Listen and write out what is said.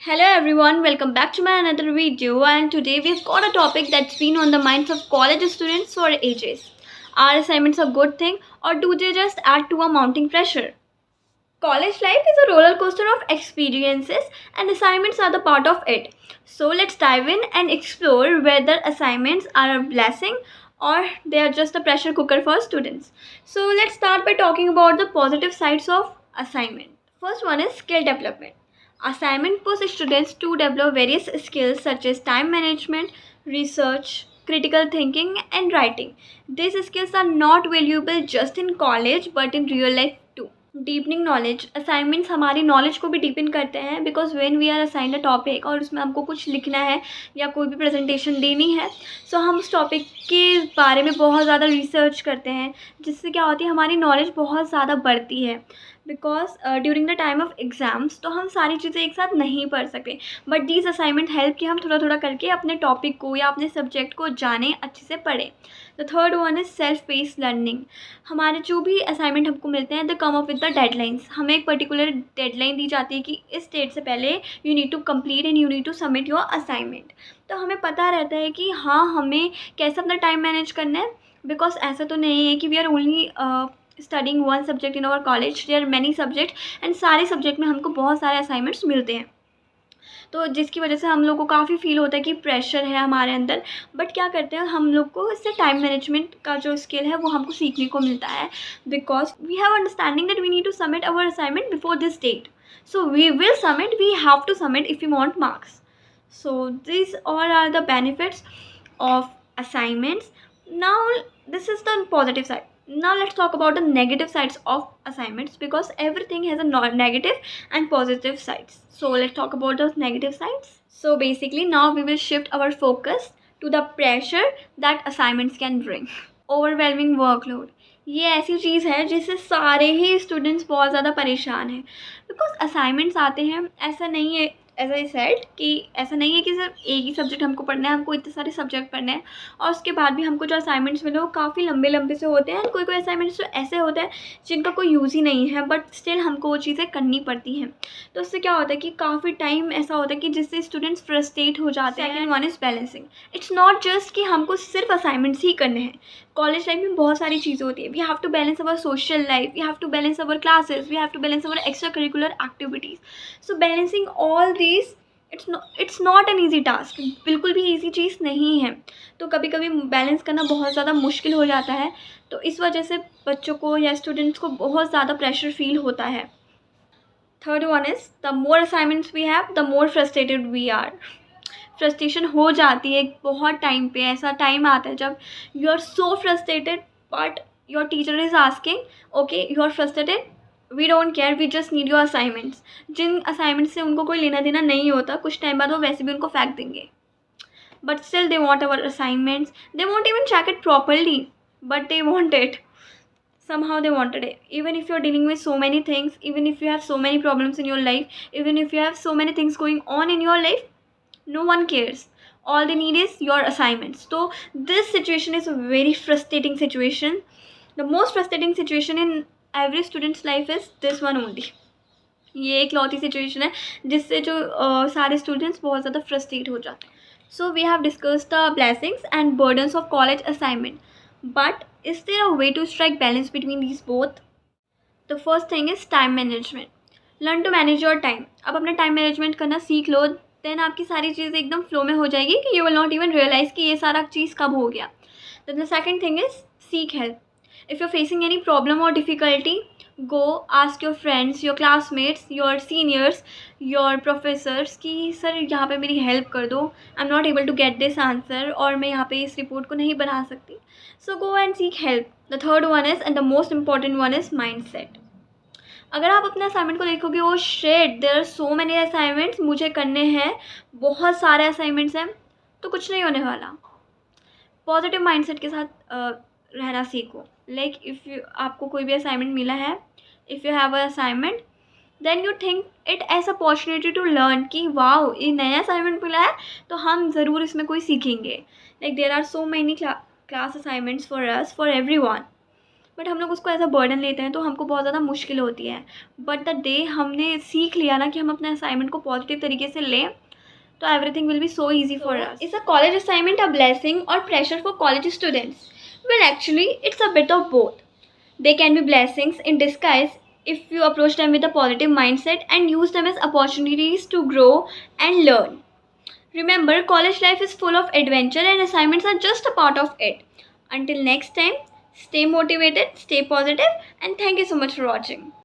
Hello everyone, welcome back to my another video, and today we've got a topic that's been on the minds of college students for ages. Are assignments a good thing, or do they just add to a mounting pressure? College life is a roller coaster of experiences and assignments are the part of it. So let's dive in and explore whether assignments are a blessing or they are just a pressure cooker for students. So let's start by talking about the positive sides of assignment. First one is skill development. Assignment push students to develop various skills such as time management, research, critical thinking, and writing. These skills are not valuable just in college but in real life too. Deepening knowledge assignments हमारी knowledge को भी deepen करते हैं because when we are assigned a topic और उसमें हमको कुछ लिखना है या कोई भी प्रेजेंटेशन देनी है सो हम उस टॉपिक के बारे में बहुत ज़्यादा रिसर्च करते हैं जिससे क्या होती है हमारी नॉलेज बहुत ज़्यादा बढ़ती है because during the time of exams तो हम सारी चीज़ें एक साथ नहीं पढ़ सकते बट दीज असाइनमेंट हेल्प कि हम थोड़ा थोड़ा करके अपने टॉपिक को या अपने सब्जेक्ट को जानें अच्छे से पढ़ें. The third one is self based learning. हमारे जो भी असाइनमेंट हमको मिलते हैं the come up with the deadlines. हमें एक पर्टिकुलर डेडलाइन दी जाती है कि इस डेट से पहले you need to complete and you need to submit your assignment. तो हमें पता रहता है कि हाँ हमें कैसे अपना टाइम मैनेज करना है बिकॉज ऐसा तो नहीं है कि we are only studying one subject in our college. There are many subject and सारे सब्जेक्ट में हमको बहुत सारे असाइनमेंट्स मिलते हैं तो जिसकी वजह से हम लोग को काफ़ी फील होता है कि प्रेशर है हमारे अंदर. बट क्या करते हैं हम लोग को इससे टाइम मैनेजमेंट का जो स्किल है वो हमको सीखने को मिलता है because we have understanding that we need to submit our assignment before this date. So we will submit, we have to submit if you want marks. So these all are the benefits of assignments. Now this is the positive side. Now let's talk about the negative sides of assignments because everything has a negative and positive sides. So let's talk about those negative sides. So basically now we will shift our focus to the pressure that assignments can bring. Overwhelming workload. ये ऐसी चीज़ है जिससे सारे ही students बहुत ज़्यादा परेशान हैं because assignments आते हैं. ऐसा नहीं है एज आई सेड कि ऐसा नहीं है कि सिर्फ एक ही सब्जेक्ट हमको पढ़ना है, हमको इतने सारे सब्जेक्ट पढ़ने हैं और उसके बाद भी हमको जो असाइनमेंट्स मिले वो काफ़ी लंबे लंबे से होते हैं. कोई कोई असाइनमेंट्स तो ऐसे होते हैं जिनका कोई यूज़ ही नहीं है बट स्टिल हमको वो चीज़ें करनी पड़ती हैं. तो उससे क्या होता है कि काफ़ी टाइम ऐसा होता है कि जिससे स्टूडेंट्स फ्रस्ट्रेट हो जाते हैं. Second one is balancing. It's not just कि हमको सिर्फ असाइनमेंट्स ही करने हैं. कॉलेज लाइफ में बहुत सारी चीज़ें होती है. We have to balance our social life, we have to balance our classes, we have to balance our extracurricular activities. So balancing all these it's not an easy task. बिल्कुल भी easy चीज़ नहीं है. तो कभी कभी balance करना बहुत ज़्यादा मुश्किल हो जाता है. तो इस वजह से बच्चों को या स्टूडेंट्स को बहुत ज़्यादा प्रेशर फील होता है. Third one is the more assignments we have the more frustrated we are. Frustration हो जाती है बहुत टाइम पे. ऐसा टाइम आता है जब you are so frustrated but your teacher is asking okay you are frustrated, we don't care, we just need your assignments. जिन असाइनमेंट्स से उनको कोई लेना देना नहीं होता कुछ टाइम बाद वो वैसे भी उनको फेंक देंगे but still they want our assignments. They won't even check it properly but they want it. Somehow they wanted it. Even if you're dealing with so many things, even if you have so many problems in your life, even if you have so many things going on in your life, no one cares. All they need is your assignments. So this situation is a very frustrating situation. The most frustrating situation in every student's life is this one only. ये एक लौती situation है जिससे जो सारे students बहुत ज़्यादा frustrate हो जाते हैं. So we have discussed the blessings and burdens of college assignment. But is there a way to strike balance between these both? The first thing is time management. Learn to manage your time. अब अपना time management करना सीख लो then आपकी सारी चीज़ें एकदम flow में हो जाएगी कि you will not even realise कि ये सारा चीज़ कब हो गया. Then the second thing is seek help. If you are facing any problem और difficulty go ask your friends, your classmates, your seniors, your professors कि सर यहाँ पे मेरी हेल्प कर दो, I am not able to get this answer और मैं यहाँ पे इस रिपोर्ट को नहीं बना सकती. So go and seek help. The third one is and the most important one is mind set. अगर आप अपने असाइनमेंट को देखोगे oh shit there are so many assignments मुझे करने हैं, बहुत सारे असाइनमेंट्स हैं, तो कुछ नहीं होने वाला. पॉजिटिव माइंडसेट के साथ रहना सीखो. लाइक इफ़ यू आपको कोई भी असाइनमेंट मिला है, if you have a assignment then you think it as opportunity to learn कि वाओ ये नया असाइनमेंट मिला है तो हम ज़रूर इसमें कोई सीखेंगे. Like there are so many class assignments for us, for every one. But हम लोग उसको एज अ बर्डन लेते हैं, तो हमको बहुत ज़्यादा मुश्किल होती है. बट द डे हमने सीख लिया ना कि हम अपने असाइनमेंट को पॉजिटिव तरीके से लें, तो everything will be so easy for us. Is a college assignment a blessing or pressure for college students? Well, actually, it's a bit of both. They can be blessings in disguise if you approach them with a positive mindset and use them as opportunities to grow and learn. Remember, college life is full of adventure and assignments are just a part of it. Until next time, stay motivated, stay positive, and thank you so much for watching.